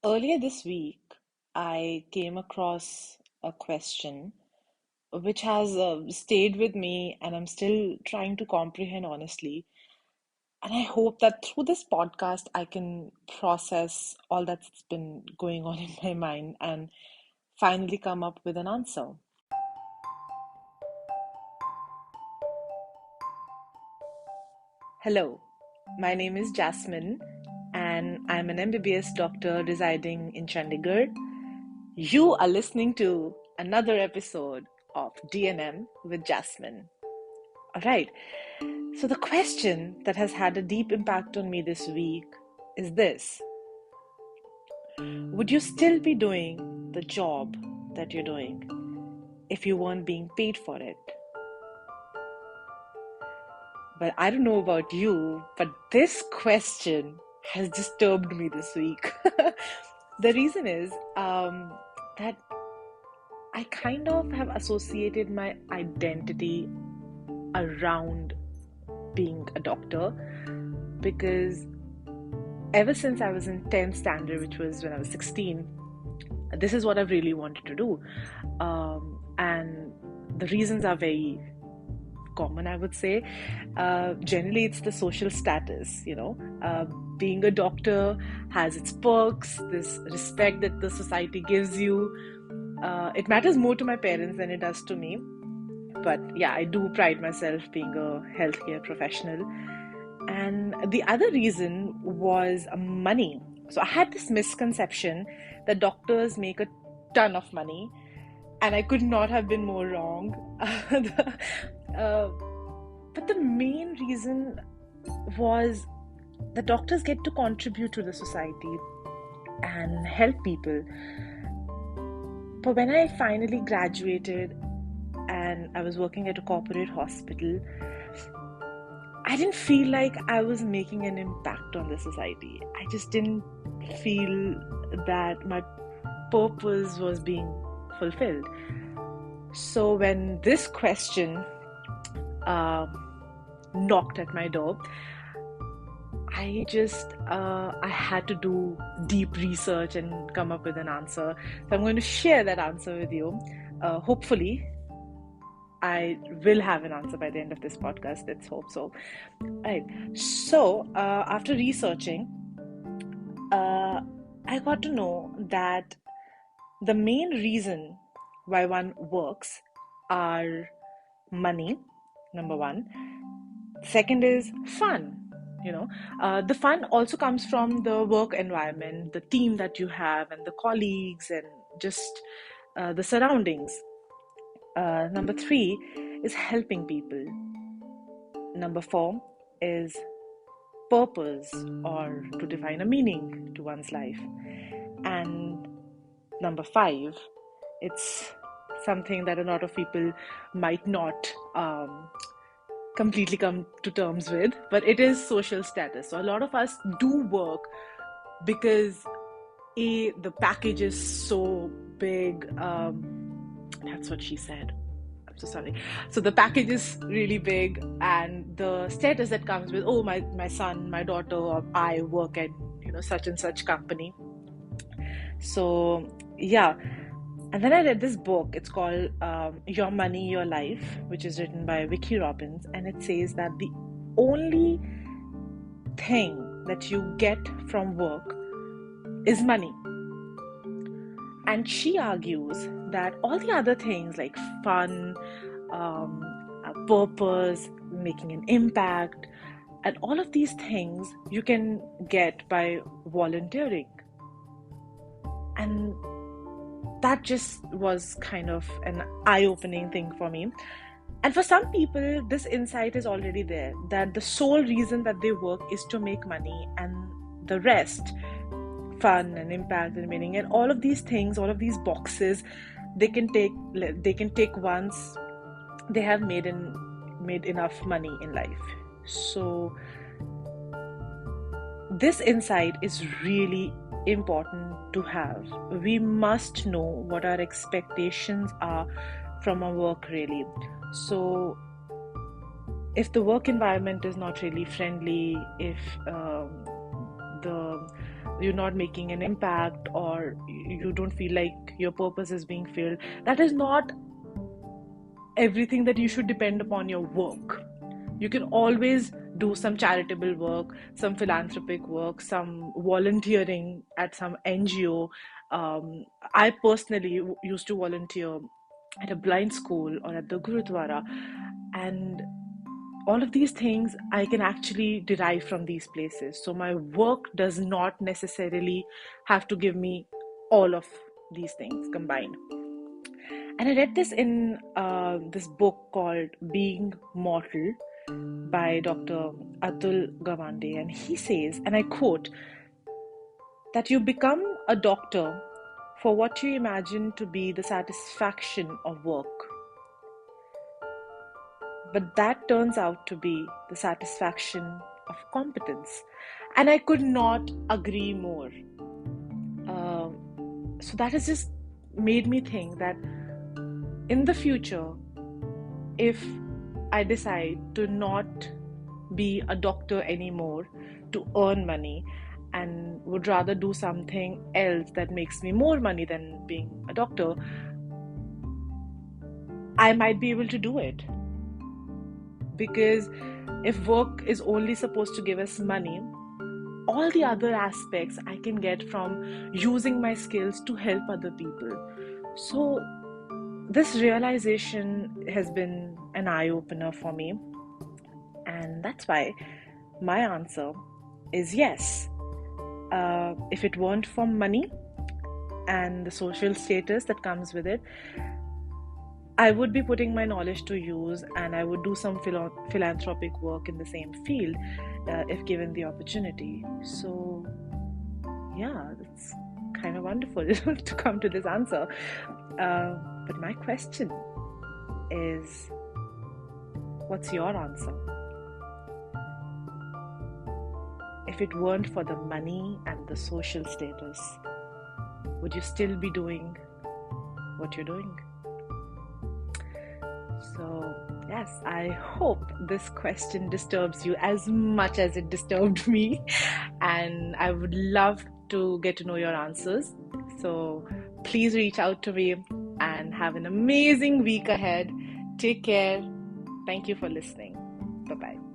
Earlier this week, I came across a question which has stayed with me, and I'm still trying to comprehend honestly. And I hope that through this podcast, I can process all that's been going on in my mind and finally come up with an answer. Hello, my name is Jasmine, and I'm an MBBS doctor residing in Chandigarh. You are listening to another episode of DNM with Jasmine. All right, so the question that has had a deep impact on me this week is this: would you still be doing the job that you're doing if you weren't being paid for it? But I don't know about you, but this question has disturbed me this week. The reason is that I kind of have associated my identity around being a doctor because ever since I was in 10th standard, which was when I was 16, this is what I've really wanted to do. And the reasons are very common, I would say. Generally, it's the social status, being a doctor has its perks, this respect that the society gives you. It matters more to my parents than it does to me. But yeah, I do pride myself being a healthcare professional. And the other reason was money. So I had this misconception that doctors make a ton of money, and I could not have been more wrong. uh, but the main reason was the doctors get to contribute to the society and help people. But when I finally graduated and I was working at a corporate hospital, I didn't feel like I was making an impact on the society. I just didn't feel that my purpose was being fulfilled. So when this question uh, knocked at my door, I had to do deep research and come up with an answer. So I'm going to share that answer with you. Hopefully, I will have an answer by the end of this podcast. Let's hope so. Right. So, after researching, I got to know that the main reason why one works are money, number one. Second is fun. The fun also comes from the work environment, the team that you have, and the colleagues, and just the surroundings. Number three is helping people. Number four is purpose or to define a meaning to one's life. And number five, it's something that a lot of people might not completely come to terms with, but it is social status. So a lot of us do work because the package is so big. That's what she said. I'm so sorry. So the package is really big, and the status that comes with, oh, my son, my daughter, or I work at such and such company. So yeah. And then I read this book. It's called Your Money, Your Life, which is written by Vicki Robbins. And it says that the only thing that you get from work is money. And she argues that all the other things like fun, purpose, making an impact, and all of these things you can get by volunteering. And that just was kind of an eye-opening thing for me. And for some people, this insight is already there, that the sole reason that they work is to make money, and the rest, fun and impact and meaning, and all of these things, all of these boxes, they can take once they have made enough money in life. So this insight is really important to have. We must know what our expectations are from our work, really. So if the work environment is not really friendly, if the you're not making an impact, or you don't feel like your purpose is being filled, that is not everything that you should depend upon your work. You can always do some charitable work, some philanthropic work, some volunteering at some NGO. I personally used to volunteer at a blind school or at the Gurudwara, and all of these things I can actually derive from these places. So my work does not necessarily have to give me all of these things combined. And I read this in this book called Being Mortal by Dr. Atul Gawande, and he says, and I quote, that you become a doctor for what you imagine to be the satisfaction of work. But that turns out to be the satisfaction of competence. And I could not agree more. So that has just made me think that in the future, if I decide to not be a doctor anymore to earn money, and would rather do something else that makes me more money than being a doctor, I might be able to do it. Because if work is only supposed to give us money, all the other aspects I can get from using my skills to help other people. So this realization has been an eye-opener for me, and that's why my answer is yes. If it weren't for money and the social status that comes with it, I would be putting my knowledge to use, and I would do some philanthropic work in the same field if given the opportunity. So yeah, it's kind of wonderful to come to this answer. But my question is, what's your answer? If it weren't for the money and the social status, would you still be doing what you're doing? So yes, I hope this question disturbs you as much as it disturbed me, and I would love to get to know your answers. So please reach out to me, and have an amazing week ahead. Take care. Thank you for listening. Bye-bye.